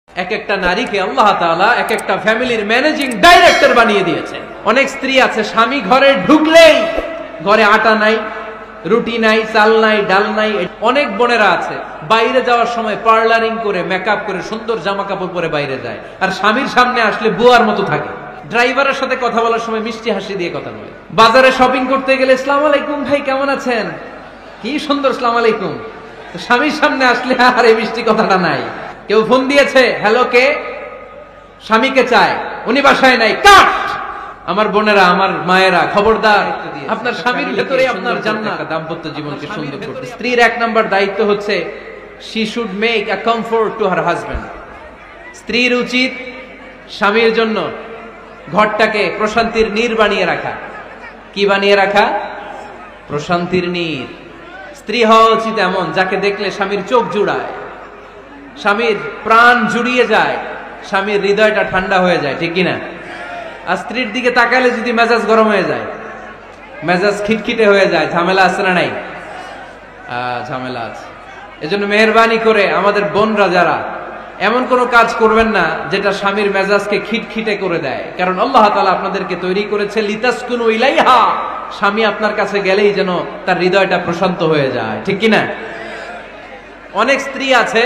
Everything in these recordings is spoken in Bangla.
এক একটা নারীকে আল্লাহ তাআলা এক একটা ফ্যামিলির ম্যানেজিং ডাইরেক্টর বানিয়ে দিয়েছে। অনেক স্ত্রী আছে স্বামী ঘরে ঢুকলেই ঘরে আটা নাই, রুটি নাই, চাল নাই, ডাল নাই। অনেক বোনেরা আছে বাইরে যাওয়ার সময় পার্লারিং করে মেকআপ করে সুন্দর জামা কাপড় পরে বাইরে যায়, আর স্বামীর সামনে আসলে বুয়ার মতো থাকে। ড্রাইভারের সাথে কথা বলার সময় মিষ্টি হাসি দিয়ে কথা বলে। বাজারে শপিং করতে গেলে আসসালামু আলাইকুম ভাই কেমন আছেন, কি সুন্দর আসসালামু আলাইকুম। স্বামীর সামনে আসলে আর এই মিষ্টি কথাটা নাই। কেউ ফোন দিয়েছে, হ্যালো কে, স্বামীকে চায়, উনি বাসায় নাই, কাট। আমার বোনেরা, আমার মায়েরা, খবরদার, আপনার স্বামীর ভেতরে আপনার জান্নাত। দাম্পত্য জীবনকে সুন্দর করতে স্ত্রীর এক নাম্বার দায়িত্ব হচ্ছে she should make a comfort to her husband। স্ত্রীর উচিত স্বামীর জন্য ঘরটাকে প্রশান্তির নীর বানিয়ে রাখা। কি বানিয়ে রাখা? প্রশান্তির নীর। স্ত্রী হওয়া উচিত এমন যাকে দেখলে স্বামীর চোখ জুড়ায়, স্বামীর প্রাণ জুড়িয়ে যায়, স্বামীর হৃদয়টা ঠান্ডা হয়ে যায়, ঠিক কিনা? আর স্ত্রীর দিকে তাকালে যদি মেজাজ গরম হয়ে যায়, মেজাজ খিটখিটে হয়ে যায়, ঝামেলা আছে না নাই? ঝামেলা আছে। এজন্য মেহেরবানি করে আমাদের বোনরা যারা এমন কোনো কাজ করবেন না যেটা স্বামীর মেজাজকে খিটখিটে করে দেয়, কারণ আল্লাহ তাআলা আপনাদেরকে তৈরি করেছে লিতাসকুনু ইলাইহা, স্বামী আপনার কাছে গেলেই যেন তার হৃদয়টা প্রশান্ত হয়ে যায়, ঠিক কিনা? অনেক স্ত্রী আছে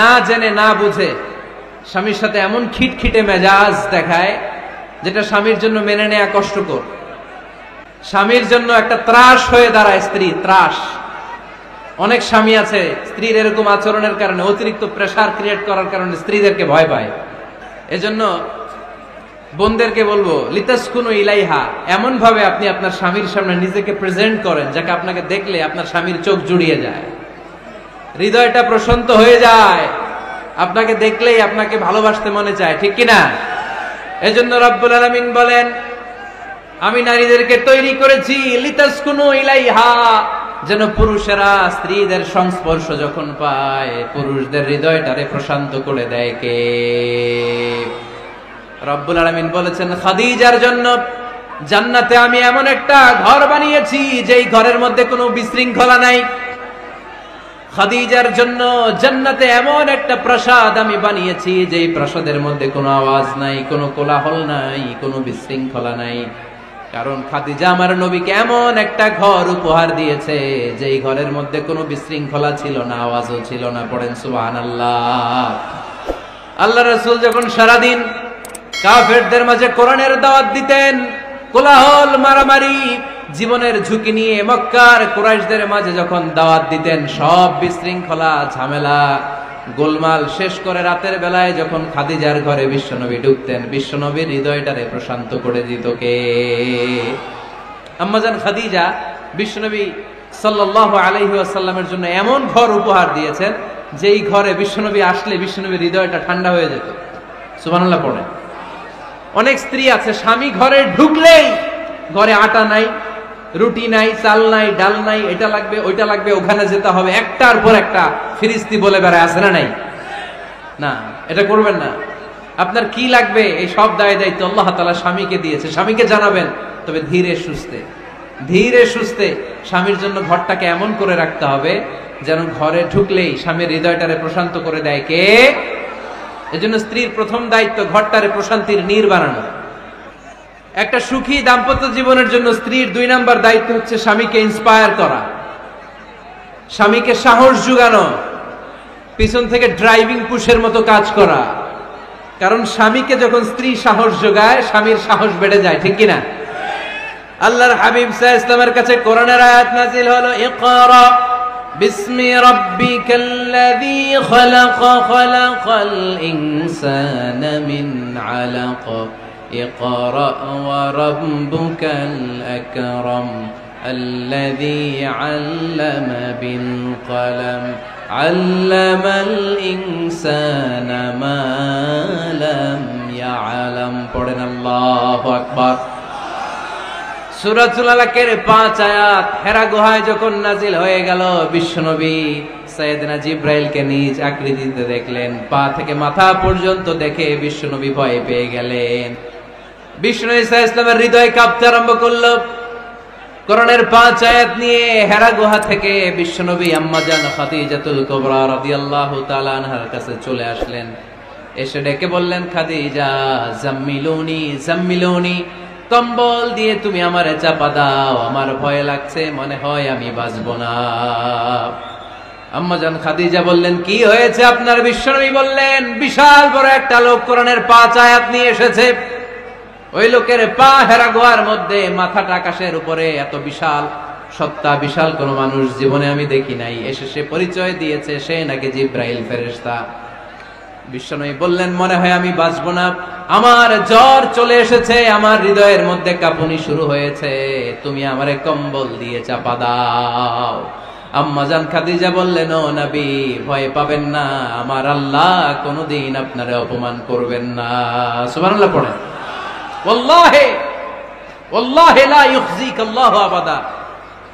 না জেনে না বুঝে স্বামীর সাথে এমন খিটখিটে মেজাজ দেখায় যেটা স্বামীর জন্য মেনে নেওয়া কষ্টকর। স্বামীর জন্য একটা ত্রাস হয়ে দাঁড়ায় স্ত্রী, ত্রাস। অনেক স্বামী আছে স্ত্রীর এরকম আচরণের কারণে, অতিরিক্ত প্রেসার ক্রিয়েট করার কারণে স্ত্রীদেরকে ভয় পায়। এজন্য বোনদেরকে বলবো লিতাসকুনু ইলাইহা, এমন ভাবে আপনি আপনার স্বামীর সামনে নিজেকে প্রেজেন্ট করেন যাকে আপনাকে দেখলে আপনার স্বামীর চোখ জুড়িয়ে যায়, হৃদয়টা প্রশান্ত হয়ে যায়, আপনাকে দেখলেই আপনাকে ভালোবাসতে মনে চায়, ঠিক কিনা? এজন্য রব্বুল আলামিন বলেন আমি নারীদেরকে তৈরি করেছি লিতাসকুনু ইলাইহা, যেন পুরুষেরা স্ত্রীদের সংস্পর্শ যখন পায় পুরুষদের হৃদয়টারে প্রশান্ত করে দেয়। কে? রব্বুল আলামিন বলেছেন খাদিজার জন্য জান্নাতে আমি এমন একটা ঘর বানিয়েছি যেই ঘরের মধ্যে কোনো বিশৃঙ্খলা নাই। খাদিজার জন্য জান্নাতে এমন একটা প্রাসাদ আমি বানিয়েছি যেই প্রাসাদের মধ্যে কোনো আওয়াজ নাই, কোনো কোলাহল নাই, কোনো বিশৃঙ্খলা নাই। কারণ খাদিজা আমার নবীকে এমন একটা ঘর উপহার দিয়েছে যেই ঘরের মধ্যে কোনো বিশৃঙ্খলা ছিল না, আওয়াজও ছিল না। পড়েন সুবহানাল্লাহ। আল্লাহ রাসূল যখন সারাদিন কাফেরদের মাঝে কোরআনের দাওয়াত দিতেন, কোলাহল, মারামারি, জীবনের ঝুঁকি নিয়ে মক্কার কুরাইশদের মাঝে যখন দাওয়াত দিতেন, সব বিশৃঙ্খলা, ঝামেলা, গোলমাল শেষ করে রাতের বেলায় যখন খাদিজার ঘরে বিশ্বনবী ঢুকতেন, বিশ্বনবীর হৃদয়টারে প্রশান্ত করে দিত কে? আম্মাজান খাদিজা বিশ্বনবী সাল্লাল্লাহু আলাইহি ওয়াসাল্লামের জন্য এমন ঘর উপহার দিয়েছেন যেই ঘরে বিশ্বনবী আসলে বিশ্বনবীর হৃদয়টা ঠান্ডা হয়ে যেত। সুবহানাল্লাহ পড়েন। অনেক স্ত্রী আছে স্বামী ঘরে ঢুকলেই ঘরে আটা নাই, রুটি নাই, চাল নাই, ডাল নাই, এটা লাগবে ওইটা লাগবে, ওখানে যেতে হবে, একটার পর একটা ফিরিস্তি বলে বেড়ায়, আছে না নাই? না, এটা করবেন না। আপনার কি লাগবে এই সব দায়িত্ব আল্লাহ তাআলা স্বামীকে দিয়েছে, স্বামীকে জানাবেন। তবে ধীরে সুস্থে, ধীরে সুস্থে স্বামীর জন্য ঘরটাকে এমন করে রাখতে হবে যেন ঘরে ঢুকলেই স্বামীর হৃদয়টারে প্রশান্ত করে দেয় কে? এজন্য স্ত্রীর প্রথম দায়িত্ব ঘরটারে প্রশান্তির নীর বানানো। একটা সুখী দাম্পত্য জীবনের জন্য স্ত্রীর 2 নাম্বার দায়িত্ব হচ্ছে স্বামীকে ইন্সপায়ার করা, স্বামীকে সাহস জোগানো, পিছন থেকে ড্রাইভিং পুশের মতো কাজ করা। কারণ স্বামীকে যখন স্ত্রী সাহস যোগায় স্বামীর সাহস বেড়ে যায়, ঠিক কিনা? আল্লাহর হাবিব সাল্লাল্লাহু আলাইহি ওয়াসাল্লামের কাছে কোরআনের আয়াত নাযিল হলো, ইকরা বিসমি রাব্বিকাল্লাযী খালাক, খালাকাল ইনসানা মিন আলাক, ইকরা ওয়া রাব্বুকাল আকরাম আল্লাযী আল্লামা বিল কলম আল্লামাল ইনসানা মা লাম ইয়ালাম। পড়েন আল্লাহু আকবার। সূরাতুল আলাকের 5 আয়াত হেরা গুহায় যখন নাজিল হয়ে গেল, বিশ্বনবী সাইয়েদনা জিবরাইলকে নিজ আকৃতিতে দেখলেন, পা থেকে মাথা পর্যন্ত দেখে বিশ্বনবী ভয় পেয়ে গেলেন। বিষ্ণু ঈসা ইসলামের হৃদয় কাঁপতে আরম্ভ করলো। কোরআনের 5 আয়াত নিয়ে হেরা গুহা থেকে বিশ্বনবী আম্মাজান খাদিজাতুল কুবরা রাদিয়াল্লাহু তাআলা আনহার কাছে চলে আসলেন। এসে ডেকে বললেন, খাদিজা জাম্মিলুনি জাম্মিলুনি, কম্বল দিয়ে তুমি আমারে চাপা দাও, আমার ভয় লাগছে, মনে হয় আমি বাঁচবো না। আম্মাজান খাদিজা বললেন, কি হয়েছে আপনার? বিশ্বনবী বললেন, বিশাল বড় একটা লোক কোরআনের 5 আয়াত নিয়ে এসেছে। ওই লোকের পা হেরা গোয়ার মধ্যে, মাথাটা আকাশের উপরে, এত বিশাল সত্তা, বিশাল কোন মানুষ জীবনে আমি দেখি নাই। এসে সে পরিচয় দিয়েছে সে নাকি জিব্রাইল ফেরেশতা। বিশ্বনবী বললেন, মনে হয় আমি বাঁচবো না, আমার জ্বর চলে এসেছে, আমার হৃদয়ের মধ্যে কাঁপুনি শুরু হয়েছে, তুমি আমারে কম্বল দিয়ে চাপা দাও। আম্মাজান খাদিজা বললেন, ও নবী, ভয় পাবেন না, আমার আল্লাহ কোনদিন আপনারে অপমান করবেন না। সুবহানাল্লাহ পড়েন। ওয়াল্লাহি ওয়াল্লাহি লা ইউখজিকাল্লাহু আবাদা।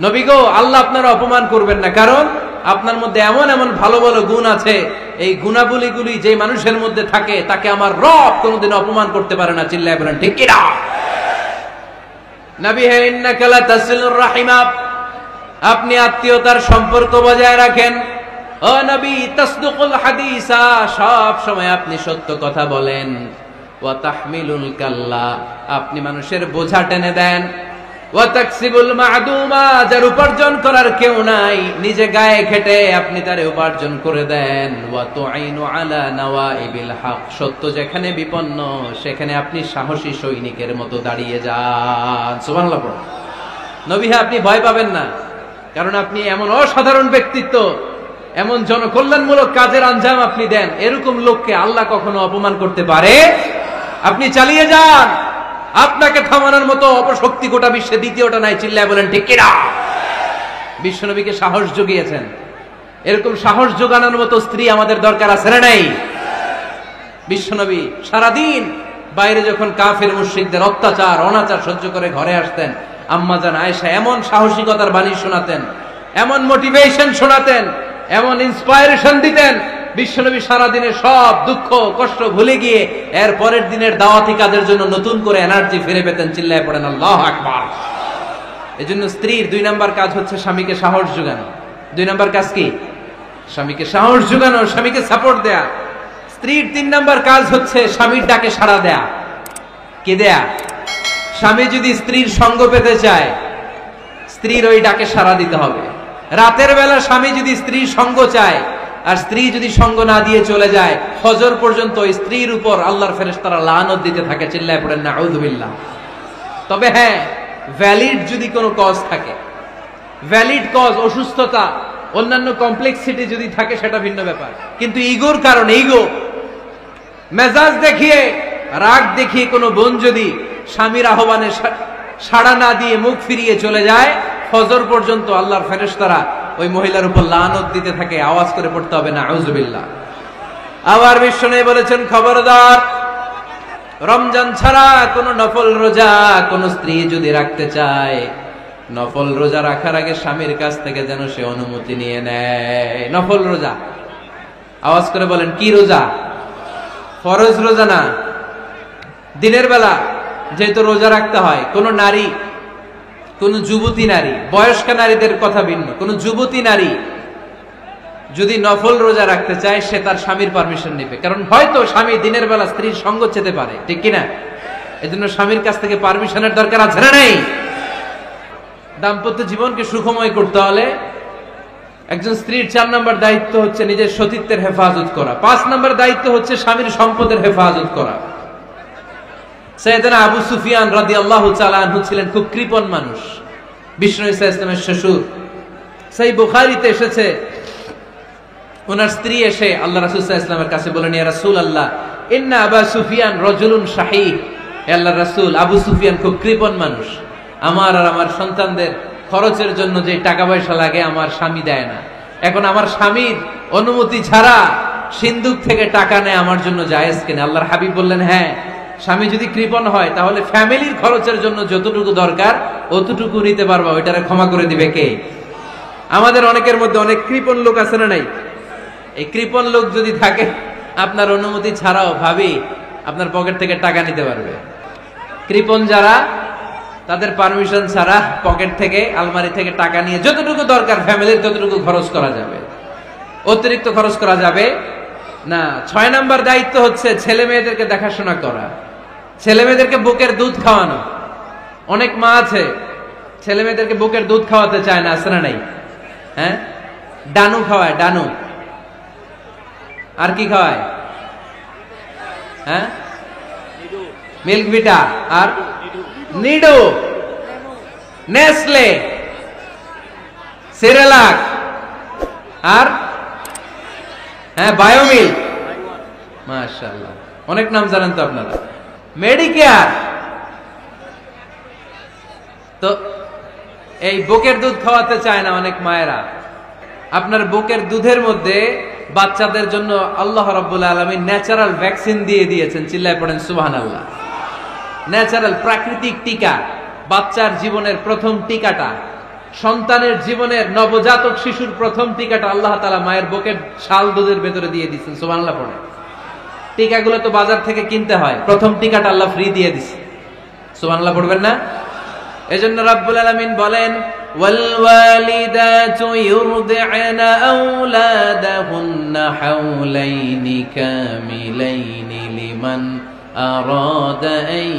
নবী গো, আল্লাহ আপনারা অপমান করবেন না, কারণ আপনার মধ্যে এমন এমন ভালো ভালো গুণ আছে, এই গুণাবলীগুলি যে মানুষের মধ্যে থাকে তাকে আমার রব কোনদিন অপমান করতে পারে না। চিল্লায় বলেন ঠিক কিনা? নবী হে, ইন্নাকা লা তাসিলুর রাহিমা, আপনি আত্মীয়তার সম্পর্ক বজায় রাখেন। ও নবী, তাসদুকুল হাদিসা, সব সময় আপনি সত্য কথা বলেন। ওয়া তাহমিলুল কাল্লা, আপনি মানুষের বোঝা টেনে দেন। ওয়া তাকসিবুল মা'দুমা, যার উপার্জন করার কেউ নাই, নিজে গায়ে খেটে আপনি তারে উপার্জন করে দেন। ওয়া তুঈনু আলা নাওয়াইবিল হক, সত্য যেখানে বিপন্ন সেখানে আপনি সাহসী সৈনিকের মতো দাঁড়িয়ে যান। সুবহানাল্লাহ। নবী হে, আপনি ভয় পাবেন না, কারণ আপনি এমন অসাধারণ ব্যক্তিত্ব, এমন জনকল্যাণমূলক কাজের আঞ্জাম আপনি দেন, এরকম লোককে আল্লাহ কখনো অপমান করতে পারে? আপনি চালিয়ে যান, আপনাকে থামানোর মতো অপশক্তি গোটা বিশ্বে দ্বিতীয়টা নাই। চিল্লায় বলেন ঠিক কিনা? বিশ্বনবীকে সাহস জুগিয়েছেন, এরকম সাহস জোগানোর মতো স্ত্রী আমাদের দরকার আছে না নাই? বিশ্বনবী সারাদিন বাইরে যখন কাফের মুশরিকদের অত্যাচার অনাচার সহ্য করে ঘরে আসতেন, আম্মাজান আয়েশা এমন সাহসিকতার বাণী শোনাতেন, এমন মোটিভেশন শোনাতেন, এমন ইন্সপায়ারেশন দিতেন, বিশ্বনবী সারাদিনের সব দুঃখ কষ্ট ভুলে গিয়ে এর পরের দিনের দাওয়াতি কাজের জন্য নতুন করে এনার্জি ফিরে পেতেন। চিল্লায় পড়েন আল্লাহু আকবার। এজন্য স্ত্রীর 2 নাম্বার কাজ হচ্ছে স্বামীকে সাহস যোগানো। 2 নাম্বার কাজ কি? স্বামীকে সাহস যোগানো, স্বামীকে সাপোর্ট দেয়া। স্ত্রীর 3 নাম্বার কাজ হচ্ছে স্বামীর ডাকে সাড়া দেয়া। কি দেয়া? স্বামী যদি স্ত্রীর সঙ্গ পেতে চায়, স্ত্রীর ওই ডাকে সাড়া দিতে হবে। রাতের বেলা স্বামী যদি স্ত্রীর সঙ্গ চায়, আর স্ত্রী যদি সঙ্গ না দিয়ে চলে যায়, ফজর পর্যন্ত স্ত্রীর উপর আল্লাহর ফেরেশতারা লানত দিতে থাকে। চিল্লায় পড়েন নাউযু বিল্লাহ। তবে হ্যাঁ, ভ্যালিড যদি কোনো কজ থাকে, ভ্যালিড কজ, অসুস্থতা, অন্যান্য কমপ্লেক্সিটি যদি থাকে, সেটা ভিন্ন ব্যাপার। কিন্তু ইগোর কারণে, ইগো, মেজাজ দেখিয়ে, রাগ দেখিয়ে কোনো বোন যদি স্বামীর আহ্বানে সাড়া না দিয়ে মুখ ফিরিয়ে চলে যায়, ফজর পর্যন্ত আল্লাহর ফেরেশতারা ওই মহিলার উপর লানত দিতে থাকে। আওয়াজ করে পড়তে হবে নাউযু বিল্লাহ। আবার বিশ্বনবী বলেছেন, খবরদার, রমজান ছাড়া কোন নফল রোজা কোন স্ত্রী যদি রাখতে চায়, নফল রোজা রাখার আগে স্বামীর কাছ থেকে যেন সে অনুমতি নিয়ে নেয়। নফল রোজা, আওয়াজ করে বলেন কি রোজা? ফরজ রোজা না। দিনের বেলা যেহেতু রোজা রাখতে হয়, কোন নারী, কোন যুবতী নারী, বয়স্ক নারীদের কথা ভিন্ন, কোন যুবতী নারী যদি নফল রোজা রাখতে চায়, সে তার স্বামীর পারমিশন নেবে। কারণ হয়তো স্বামী দিনের বেলা স্ত্রীর সঙ্গ চেতে পারে, ঠিক কিনা? এজন্য স্বামীর কাছ থেকে পারমিশনের দরকার আছে না নেই? দাম্পত্য জীবনকে সুখময় করতে হলে একজন স্ত্রীর 4 নম্বর দায়িত্ব হচ্ছে নিজের সতীত্বের হেফাজত করা। 5 নম্বর দায়িত্ব হচ্ছে স্বামীর সম্পদের হেফাজত করা। সাইয়েদনা আবু সুফিয়ান রাদিয়াল্লাহু তাআলা আনহু ছিলেন খুব কৃপণ মানুষ, বিষ্ণু ইসা ইসলামের শ্বশুর। সহিহ বুখারীতে এসেছে, ওনার স্ত্রী এসে আল্লাহ রাসূল সাল্লাল্লাহু আলাইহি ওয়াসাল্লামের কাছে বলেন, ইয়া রাসূলুল্লাহ, ইন্না আবু সুফিয়ান রাজুলুন শাহীহ। হে আল্লাহর রাসূল, আবু সুফিয়ান খুব কৃপণ মানুষ, আমার আর আমার সন্তানদের খরচের জন্য যে টাকা পয়সা লাগে আমার স্বামী দেয় না। এখন আমার স্বামীর অনুমতি ছাড়া সিন্ধুক থেকে টাকা নেয় আমার জন্য জায়েজ কিনা? আল্লাহর হাবিব বললেন, হ্যাঁ, স্বামী যদি কৃপণ হয় তাহলে ফ্যামিলির খরচের জন্য যতটুকু দরকার অতটুকু নিতে পারবা, ওইটারে ক্ষমা করে দিবে কে? আমাদের অনেকের মধ্যে অনেক কৃপণ লোক আছে না নাই? এই কৃপণ লোক যদি থাকে, আপনার অনুমতি ছাড়াও ভাবি আপনার পকেট থেকে টাকা নিতে পারবে। কৃপণ যারা, তাদের পারমিশন ছাড়া পকেট থেকে, আলমারি থেকে টাকা নিয়ে যতটুকু দরকার ফ্যামিলির ততটুকু খরচ করা যাবে, অতিরিক্ত খরচ করা যাবে না, 6 নাম্বার দায়িত্ব হচ্ছে ছেলে মেয়েদেরকে দেখাশোনা করা, ছেলে মেয়েদেরকে বুকের দুধ খাওয়ানো। অনেক মা আছে ছেলে মেয়েদেরকে বুকের দুধ খাওয়াতে চায় না, আছে না নাই? হ্যাঁ, ডানু খাওয়ায়, ডানু। আর কি খাওয়ায়? হ্যাঁ, মিল্ক ভিটা, আর নিডো, নেসলে, সেরেলাক, আর হ্যাঁ বায়োমিল্ক। মাশাআল্লাহ, অনেক নাম জানেন তো আপনারা। মেডিকেয়ার। তো এই বুকের দুধ খাওয়াতে চায় না অনেক মায়েরা। আপনার বুকের দুধের মধ্যে বাচ্চাদের জন্য আল্লাহ রাব্বুল আলামিন ন্যাচারাল ভ্যাকসিন দিয়ে দিয়েছেন। চিল্লায় পড়েন সুবহানাল্লাহ। ন্যাচারাল, প্রাকৃতিক টিকা, বাচ্চার জীবনের প্রথম টিকাটা, সন্তানের জীবনের নবজাতক শিশুর প্রথম টিকাটা আল্লাহ তাআলা মায়ের বুকের শাল দুধের ভেতরে দিয়ে দিচ্ছেন। সুবহানাল্লাহ পড়েন। টিকাগুলো তো বাজার থেকে কিনতে হয়, প্রথম টিকাটা আল্লাহ ফ্রি দিয়ে দিচ্ছে। সুবহানাল্লাহ পড়বেন না? এজন্য রাব্বুল আলামিন বলেন, ওয়াল ওয়ালিদাতু ইউরদি'না আওলাদাহুন্না হাওলাইনি কামিলাইনি লিমান আরাদা আন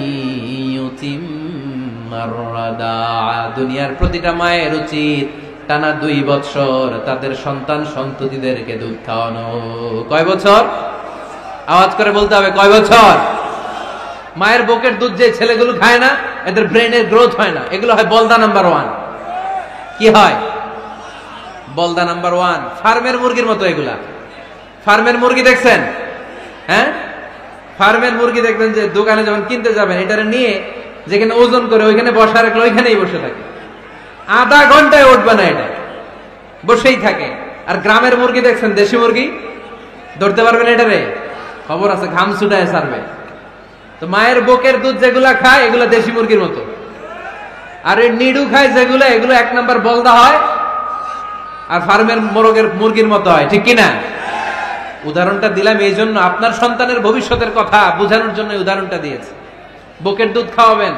ইউতিম্মার রাদাআ। দুনিয়ার প্রতিটা মায়ের উচিত টানা 2 বছর তাদের সন্তান সন্ততিদেরকে দুধ খাওয়ানো। কয় বছর? আওয়াজ করে বলতে হবে, কয় বছর? মায়ের বুকের দুধ যে ছেলেগুলো খায় না, এদের ব্রেনের গ্রোথ হয় না। এগুলো হয় বলদা নাম্বার 1। কি হয়? বলদা নাম্বার 1। ফার্মের মুরগির মতো এগুলা। ফার্মের মুরগি দেখছেন? হ্যাঁ, ফার্মের মুরগি দেখবেন যে দোকানে যখন কিনতে যাবেন, এটারে নিয়ে যেখানে ওজন করে ওইখানে বসা রাখলে ওইখানেই বসে থাকে। আধা ঘন্টায় উঠবে না, এটা বসেই থাকে। আর গ্রামের মুরগি দেখছেন, দেশি মুরগি, ধরতে পারবেন এটারে? খবর আছে, ঘাম ছুটায় ছাড়বে। তো মায়ের বুকের দুধ যেগুলা খায় এগুলা দেশি মুরগির মতো। আর এই নিডু খায় যেগুলো, এগুলো 1 নাম্বার বলদা হয়, আর ফার্মের মুরগির মতো হয়। ঠিক কিনা? উদাহরণটা দিলাম এই জন্য, আপনার সন্তানের ভবিষ্যতের কথা বোঝানোর জন্য উদাহরণটা দিয়েছে। বুকের দুধ খাওয়াবেন,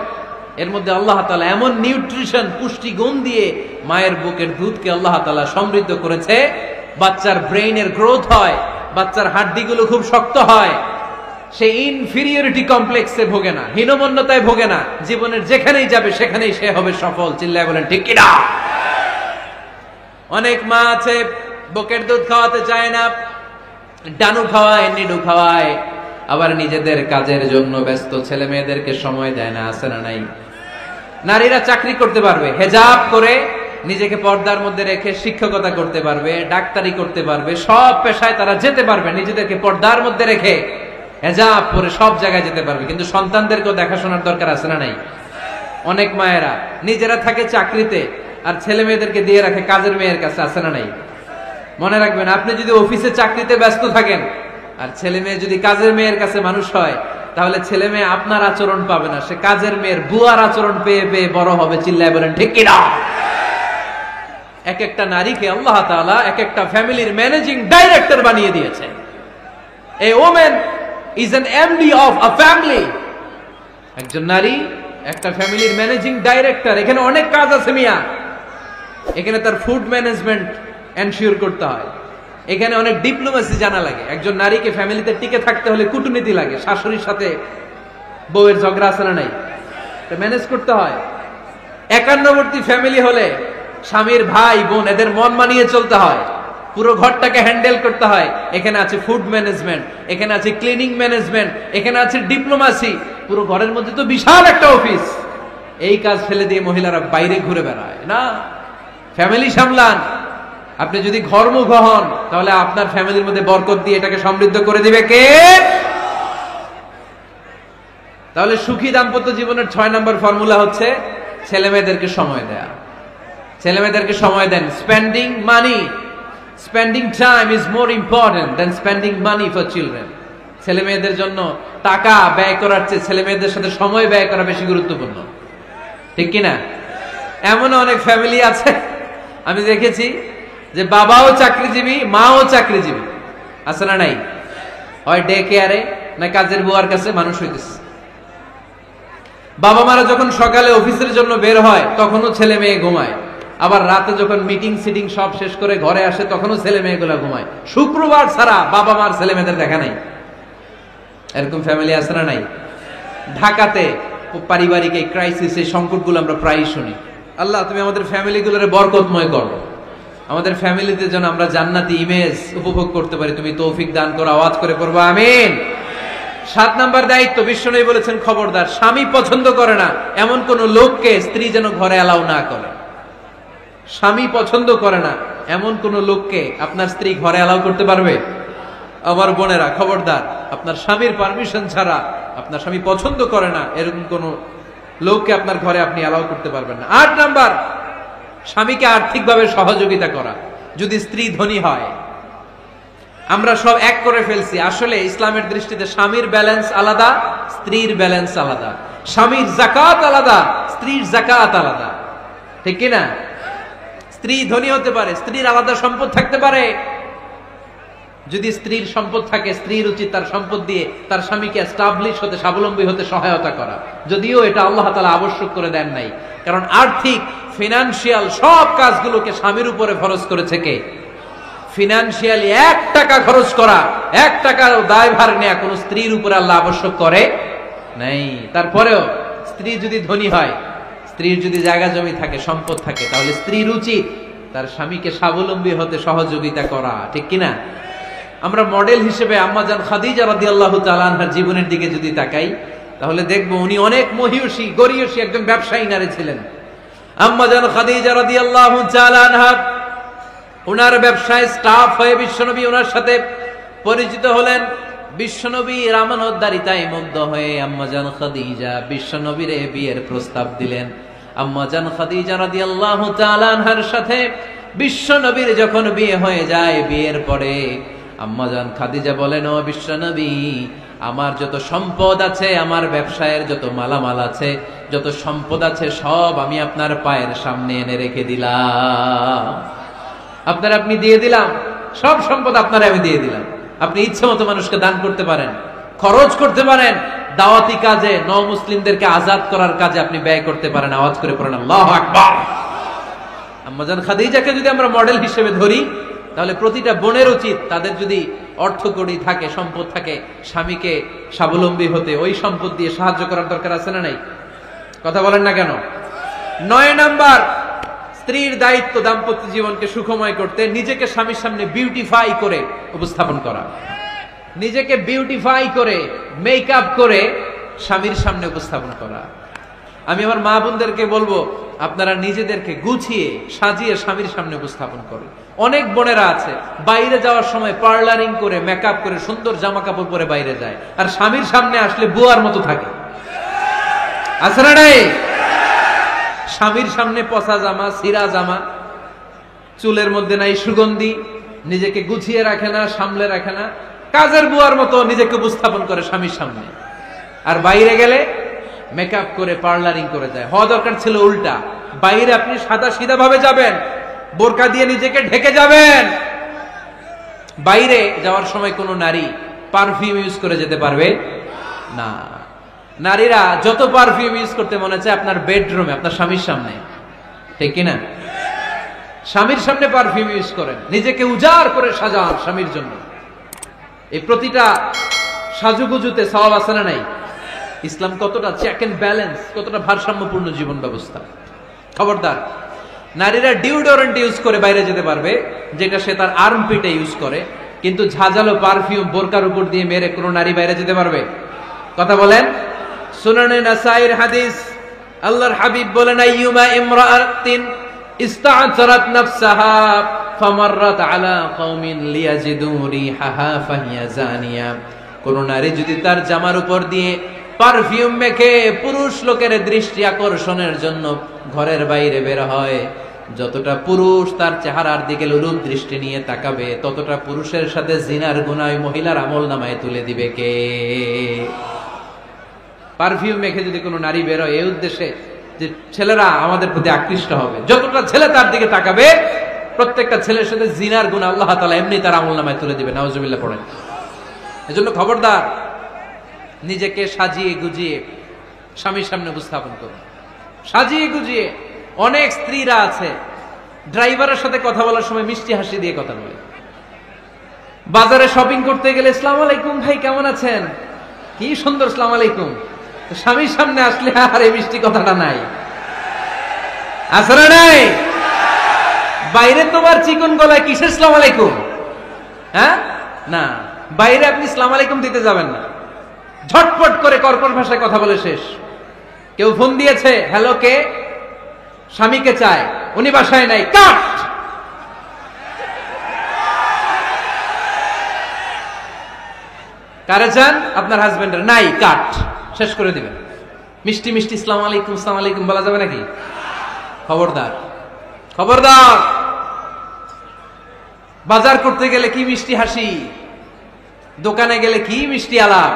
এর মধ্যে আল্লাহ তাআলা এমন নিউট্রিশন, পুষ্টি গুণ দিয়ে মায়ের বুকের দুধকে আল্লাহ তাআলা সমৃদ্ধ করেছে। বাচ্চার ব্রেইনের গ্রোথ হয়, বাচ্চার হাড্ডিগুলো খুব শক্ত হয়, সে ইনফিরিয়রিটি কমপ্লেক্সে ভোগে না, হীনমন্যতায় ভোগে না। জীবনের যেখানেই যাবে সেখানেই সে হবে সফল। চিল্লায় বলেন ঠিক কিনা? অনেক মা আছে বুকের দুধ খাওয়াতে চায় না, ডানু খাওয়ায়, নিডু খাওয়ায়, আবার নিজেদের কাজের জন্য ব্যস্ত, ছেলে মেয়েদেরকে সময় দেয় না। আছে না নাই? নারীরা চাকরি করতে পারবে, হেজাব করে নিজেকে পর্দার মধ্যে রেখে শিক্ষকতা করতে পারবে, ডাক্তারি করতে পারবে, সব পেশায় তারা যেতে পারবে নিজেদেরকে পর্দার মধ্যে রেখে, হেজাব পরে সব জায়গায় যেতে পারবে। কিন্তু সন্তানদেরকেও দেখাশোনার দরকার আছে না নাই? অনেক মায়েরা নিজেরা থাকে চাকরিতে আর ছেলে মেয়েদেরকে দিয়ে রাখে কাজের মেয়ের কাছে। আছে না নাই? মনে রাখবেন, আপনি যদি অফিসে চাকরিতে ব্যস্ত থাকেন আর ছেলে মেয়ে যদি কাজের মেয়ের কাছে মানুষ হয়, তাহলে ছেলে মেয়ে আপনার আচরণ পাবে না, সে কাজের মেয়ের বুয়ার আচরণ পেয়ে পেয়ে বড় হবে। চিল্লায় বলেন ঠিক কিনা? এক একটা নারীকে আল্লাহ তাআলা এক একটা ফ্যামিলির ম্যানেজিং ডাইরেক্টর বানিয়ে দিয়েছে। এই women is an MD of a family। একজন নারী একটা ফ্যামিলির ম্যানেজিং ডাইরেক্টর। এখানে অনেক কাজ আছে মিয়া। এখানে তার ফুড ম্যানেজমেন্ট এনশিওর করতে হয়, এখানে অনেক ডিপ্লোমেসি জানা লাগে। একজন নারীকে ফ্যামিলিতে টিকে থাকতে হলে কূটনীতি লাগে, শাশুড়ির সাথে বউয়ের ঝগড়া আছে না নাই, এটা ম্যানেজ করতে হয়। একান্নবর্তী ফ্যামিলি হলে স্বামীর ভাই বোন এদের মন মানিয়ে চলতে হয়, পুরো ঘরটাকে হ্যান্ডেল করতে হয়। এখানে আছে ফুড ম্যানেজমেন্ট, এখানে আছে ক্লিনিং ম্যানেজমেন্ট, এখানে আছে ডিপ্লোমাসি। পুরো ঘরের মধ্যে তো বিশাল একটা অফিস। এই কাজ ফেলে দিয়ে মহিলারা বাইরে ঘুরে বেড়ায় না। ফ্যামিলি সামলান। আপনি যদি ঘরমুখ হন তাহলে আপনার ফ্যামিলির মধ্যে বরকত দিয়ে এটাকে সমৃদ্ধ করে দিবে কে? তাহলে সুখী দাম্পত্য জীবনের 6 নম্বর ফর্মুলা হচ্ছে ছেলে মেয়েদেরকে সময় দেয়া। ছেলে মেয়েদেরকে সময় দেন। Spending money, spending time is more important than spending money for children. ছেলে মেয়েদের জন্য টাকা ব্যয় করার চেয়ে ছেলে মেয়েদের সাথে সময় ব্যয় করা বেশি গুরুত্বপূর্ণ। ঠিক কিনা? এমন অনেক ফ্যামিলি আছে আমি দেখেছি যে বাবাও চাকরিজীবী, মাও চাকরিজীবী। আছে না নাই? হয় ডে কেয়ারে না কাজের বুয়ার কাছে মানুষ হইতেছে। বাবা মারা যখন সকালে অফিসের জন্য বের হয় তখনও ছেলে মেয়ে ঘুমায়, আবার রাতে যখন মিটিং সিটিং সব শেষ করে ঘরে আসে তখনও ছেলে মেয়েগুলো ঘুমায়। শুক্রবার ছাড়া বাবা মার ছেলে মেয়েদের দেখা নাই। এরকম ফ্যামিলি আছে না নাই? ঢাকাতে পারিবারিক এই ক্রাইসিস, এই সংকটগুলো আমরা প্রায়ই শুনি। আল্লাহ তুমি আমাদের ফ্যামিলিগুলোরে বরকতময় করো, আমাদের ফ্যামিলিতে যেন আমরা জান্নাতি ইমেজ উপভোগ করতে পারি, তুমি তৌফিক দান করো। আওয়াজ করে পড়বো আমিন। 7 নাম্বার দায়িত্ব, বিশ্বনবী বলেছেন খবরদার, স্বামী পছন্দ করে না এমন কোন লোককে স্ত্রী যেন ঘরে অ্যালাউ না করে। স্বামী পছন্দ করে না এমন কোন লোককে আপনার স্ত্রী ঘরে অ্যালাউ করতে পারবে? আমার বোনেরা খবরদার, আপনার স্বামীর পারমিশন ছাড়া, আপনার স্বামী পছন্দ করে না এরকম কোন লোককে আপনার ঘরে আপনি অ্যালাউ করতে পারবেন না। 8 নাম্বার, স্বামীকে আর্থিকভাবে সহযোগিতা করা। যদি স্ত্রী ধনী হয়, আমরা সব এক করে ফেলছি, আসলে ইসলামের দৃষ্টিতে স্বামীর ব্যালেন্স আলাদা, স্ত্রীর ব্যালেন্স আলাদা। স্বামীর যাকাত আলাদা, স্ত্রীর যাকাত আলাদা, ঠিক কিনা? স্ত্রী ধনী হতে পারে, স্ত্রীর আলাদা সম্পদ থাকতে পারে। যদি স্ত্রীর সম্পদ থাকে, স্ত্রীর উচিত তার সম্পদ দিয়ে তার স্বামীকে এস্টাবলিশ হতে, স্বাবলম্বী হতে সহায়তা করা। যদিও এটা আল্লাহ তাআলা আবশ্যক করে দেন নাই, কারণ আর্থিক ফিনান্সিয়াল সব কাজগুলোকে স্বামীর উপরে ফরজ করেছে কে? ফিনান্সিয়ালি 1 টাকা খরচ করা, 1 টাকার দায়ভার নেয়া কোন স্ত্রীর উপরে আল্লাহ আবশ্যক করে নাই। তারপরেও স্ত্রী যদি ধনী হয়, স্ত্রীর যদি জায়গা জমি থাকে, সম্পদ থাকে, তাহলে স্ত্রীর উচিত তার স্বামীকে স্বাবলম্বী হতে সহযোগিতা করা, ঠিক কিনা? আমরা মডেল হিসেবে আম্মা জান খাদিজা রাদিয়াল্লাহু তাআলা আনহার জীবনের দিকে যদি তাকাই, তাহলে দেখবো উনি অনেক মহিয়সী, গরিয়সী একজন ব্যবসায়ী নারী ছিলেন। আম্মা জান খাদিজা রাদিয়াল্লাহু তাআলা আনহা ওনার ব্যবসায় স্টাফ হয়ে বিশ্বনবী ওনার সাথে পরিচিত হলেন। বিশ্বনবী আমানতদারিতায় মুগ্ধ হয়ে আম্মাজান খাদিজা বিশ্বনবীরে বিয়ের প্রস্তাব দিলেন। আম্মাজান খাদিজা রাদিয়াল্লাহু তাআলা আনহার সাথে বিশ্বনবীর যখন বিয়ে হয়ে যায়, বিয়ের পরে আম্মাজান খাদিজা বলেন, ও বিশ্বনবী, আমার যত সম্পদ আছে, আমার ব্যবসায়ের যত মালামাল আছে, যত সম্পদ আছে, সব আমি আপনার পায়ের সামনে এনে রেখে দিলাম। আপনি দিয়ে দিলাম, সব সম্পদ আপনার আমি দিয়ে দিলাম। আপনি ইচ্ছে মতো মানুষকে দান করতে পারেন, খরচ করতে পারেন, দাওয়াতি কাজে, মুসলিমদেরকে আজাদ করার কাজে আপনি ব্যয় করতে পারেন। আওয়াজ করে পড়েন আল্লাহু আকবার। আম্মাজান খাদিজাকে যদি আমরা মডেল হিসেবে ধরি, তাহলে প্রতিটা বোনের উচিত তাদের যদি অর্থকড়ি থাকে, সম্পদ থাকে, স্বামীকে স্বাবলম্বী হতে ওই সম্পদ দিয়ে সাহায্য করার দরকার আছে না নাই? কথা বলেন না কেন? 9 নাম্বার, স্ত্রীর দায়িত্ব দাম্পত্য জীবনকে সুখময় করতে নিজেকে স্বামীর সামনে বিউটিফাই করে উপস্থাপন করা। নিজেকে বিউটিফাই করে, মেকআপ করে স্বামীর সামনে উপস্থাপন করা। আমি আমার মা বোনদেরকে বলবো, আপনারা নিজেদেরকে গুছিয়ে সাজিয়ে স্বামীর সামনে উপস্থাপন করুন। অনেক বোনেরা আছে বাইরে যাওয়ার সময় পার্লারিং করে, মেকআপ করে, সুন্দর জামা কাপড় পরে বাইরে যায়, আর স্বামীর সামনে আসলে বুয়ার মতো থাকে। আছে না নাই? স্বামীর সামনে পচা জামা, ছিঁড়া জামা, চুলের মধ্যে নাই সুগন্ধি, নিজেকে গুছিয়ে রাখে না, সামলে রাখে না, কাজের বুয়ার মতো নিজেকে উপস্থাপন করে স্বামীর সামনে। আর বাইরে গেলে মেকআপ করে, পার্লারিং করে যায়। হওয়া দরকার ছিল উল্টা, বাইরে আপনি সাদা সিধা ভাবে যাবেন, বোরকা দিয়ে নিজেকে ঢেকে যাবেন। বাইরে যাওয়ার সময় কোনো নারী পারফিউম ইউজ করে যেতে পারবে না। নারীরা যত পারফিউম ইউজ করতে মনে চায় আপনার বেডরুমে, আপনার স্বামীর সামনে, ঠিক কিনা? স্বামীর সামনে পারফিউম ইউজ করেন, নিজেকে উজাড় করে সাজান স্বামীর জন্য। এই প্রতিটা সাজুগুজুতে সওয়াব আছে না নাই? ইসলাম কতটা চেক এন্ড ব্যালেন্স, কতটা ভারসাম্যপূর্ণ জীবন ব্যবস্থা। খবরদার, নারীরা ডিওডোরেন্ট ইউজ করে বাইরে যেতে পারবে, যেটা সে তার আর্মপিটে ইউজ করে, কিন্তু ঝাঁঝালো পারফিউম বোরকার উপর দিয়ে মেরে কোনো নারী বাইরে যেতে পারবে? কথা বলেন। সুনানে নাসাইর হাদিস, আল্লাহর হাবিব বলেন, আইয়ুমা ইমরাআতিন ইস্তা'তারাত নাফসাহা ফামাররাত আলা কওমিন লিয়াজিদু রিহাহা ফাহিয়া জানিয়া। কোন নারী যদি তার জামার উপর দিয়ে পারফিউম মেখে পুরুষ লোকের দৃষ্টি আকর্ষণের জন্য ঘরের বাইরে বের হয়, যতটা পুরুষ তার চেহারার দিকে লোলুপ দৃষ্টি নিয়ে তাকাবে, ততটা পুরুষের সাথে জিনার গুনাহ মহিলার আমলনামায় তুলে দিবে কে? পারফিউম মেখে যদি কোনো নারী বের হয় এই উদ্দেশ্যে যে ছেলেরা আমাদের প্রতি আকৃষ্ট হবে, যতটা ছেলে তার দিকে তাকাবে, প্রত্যেকটা ছেলের সাথে জিনার গুনাহ আল্লাহ তাআলা এমনি তার আমলনামায় তুলে দিবে। নাউজুবিল্লাহ পড়েন। এজন্য খবরদার, নিজেকে সাজিয়ে গুজিয়ে স্বামীর সামনে উপস্থাপন করুন, সাজিয়ে গুজিয়ে। অনেক স্ত্রীরা আছে ড্রাইভারের সাথে কথা বলার সময় মিষ্টি হাসি দিয়ে কথা বলে। বাজারে শপিং করতে গেলে আসসালামু আলাইকুম ভাই কেমন আছেন, কি সুন্দর আসসালামু আলাইকুম। স্বামীর সামনে আসলে আর এই মিষ্টি কথাটা নাই, আসলে নাই। বাইরে তোমার চিকন গলায় কিসের আসসালামু আলাইকুম, হ্যাঁ না, বাইরে আপনি আসসালামু আলাইকুম দিতে যাবেন না, ঝটপট করে কর্কশ ভাষায় কথা বলে শেষ। কেউ ফোন দিয়েছে, হ্যালো কে, স্বামীকে চায়, উনি বাসায় নাই, কাট। কারে চান, আপনার হাজবেন্ডের, নাই, কাট, শেষ করে দিবেন। মিষ্টি মিষ্টি আসসালামু আলাইকুম আসসালামু আলাইকুম বলা যাবে নাকি? খবরদার, খবরদার। বাজার করতে গেলে কি মিষ্টি হাসি, দোকানে গেলে কি মিষ্টি আলাপ,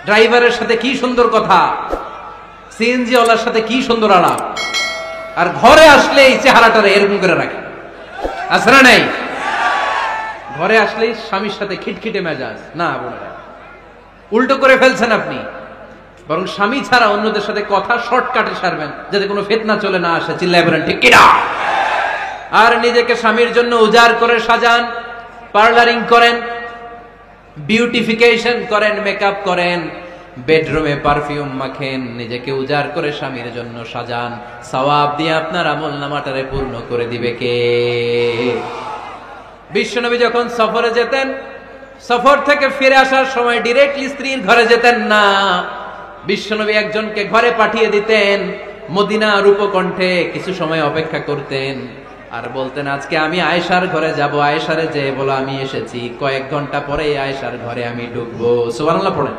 ড্রাইভারের সাথে কি সুন্দর কথা, সিএনজি ওয়ালার সাথে কি সুন্দর আলাপ, আর ঘরে আসলে এই চেহারাটারে এরকম করে রাখে, আছে না নাই? ঘরে আসলেই স্বামীর সাথে খিটখিটে মেজাজ, না বোনেরা, উল্টো করে ফেলছেন আপনি। বরং স্বামী ছাড়া অন্যদের সাথে কথা শর্টকাটে সারবেন, যাতে কোনো ফিতনা চলে না আসে। চিল্লায় বলেন ঠিক কিনা? আর নিজেকে স্বামীর জন্য উজাড় করে সাজান, পার্লারিং করেন, বিউটিফিকেশন করেন, মেকআপ করেন, বেডরুমে পারফিউম মাখেন, নিজেকে উজাড় করে স্বামীর জন্য সাজান। সওয়াব দিয়ে আপনার আমল নামাটারে পূর্ণ করে দিবে কে? বিশ্বনবী যখন সফরে যেতেন, সফর থেকে ফিরে আসার সময় ডিরেক্টলি স্ত্রীর ঘরে যেতেন না। বিশ্বনবী একজনকে ঘরে পাঠিয়ে দিতেন, মদিনা রূপকণ্ঠে কিছু সময় অপেক্ষা করতেন, আর বলতেন আজকে আমি আয়েশার ঘরে যাব, আয়েশারে যে বলো আমি এসেছি। কয়েক ঘন্টা পরে আয়েশার ঘরে আমি ঢুকবো। সুবহানাল্লাহ পড়েন।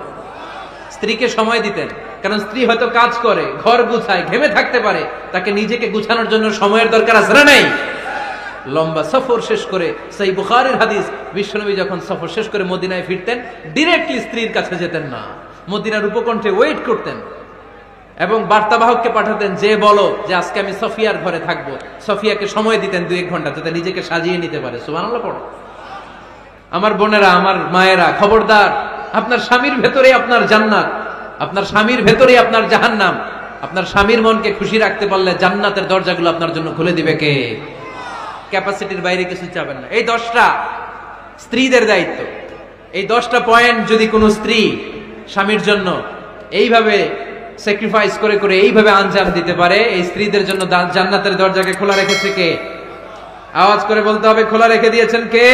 স্ত্রীকে সময় দিতেন, কারণ স্ত্রী হয়তো কাজ করে, ঘর গুছায়, ঘেমে থাকতে পারে, তাকে নিজেকে গুছানোর জন্য সময়ের দরকার আছে না নাই? লম্বা সফর শেষ করে, সেই বুখারীর হাদিস, বিশ্বনবী যখন সফর শেষ করে মদিনায় ফিরতেন, ডিরেক্টলি স্ত্রীর কাছে যেতেন না, মদিনার উপকণ্ঠে ওয়েট করতেন এবং বার্তাবাহককে পাঠাতেন, যে বলো যে আজকে আমি সফিয়ার ঘরে থাকবো। সফিয়াকে সময় দিতেন 2-1 ঘন্টা, যাতে নিজেকে সাজিয়ে নিতে পারে। সুবহানাল্লাহ পড়ো। আমার বোনেরা, আমার মায়েরা, খবরদার, আপনার স্বামীর ভেতরে আপনার জান্নাত, আপনার স্বামীর ভেতরে আপনার জাহান্নাম। আপনার স্বামীর মনকে খুশি রাখতে পারলে জান্নাতের দরজাগুলো আপনার জন্য খুলে দিবে কে? ক্যাপাসিটির বাইরে কিছু চাবেন না। এই 10টা স্ত্রীদের দায়িত্ব। এই 10টা পয়েন্ট যদি কোনো স্ত্রী স্বামীর জন্য এইভাবে স্যাক্রিফাইস করে করে এইভাবে আঞ্জাম দিতে পারে, এই স্ত্রীদের জন্য জান্নাতের দরজাকে খোলা রেখেছে কে? আওয়াজ করে বলতে হবে, খোলা রেখে দিয়েছেন কে?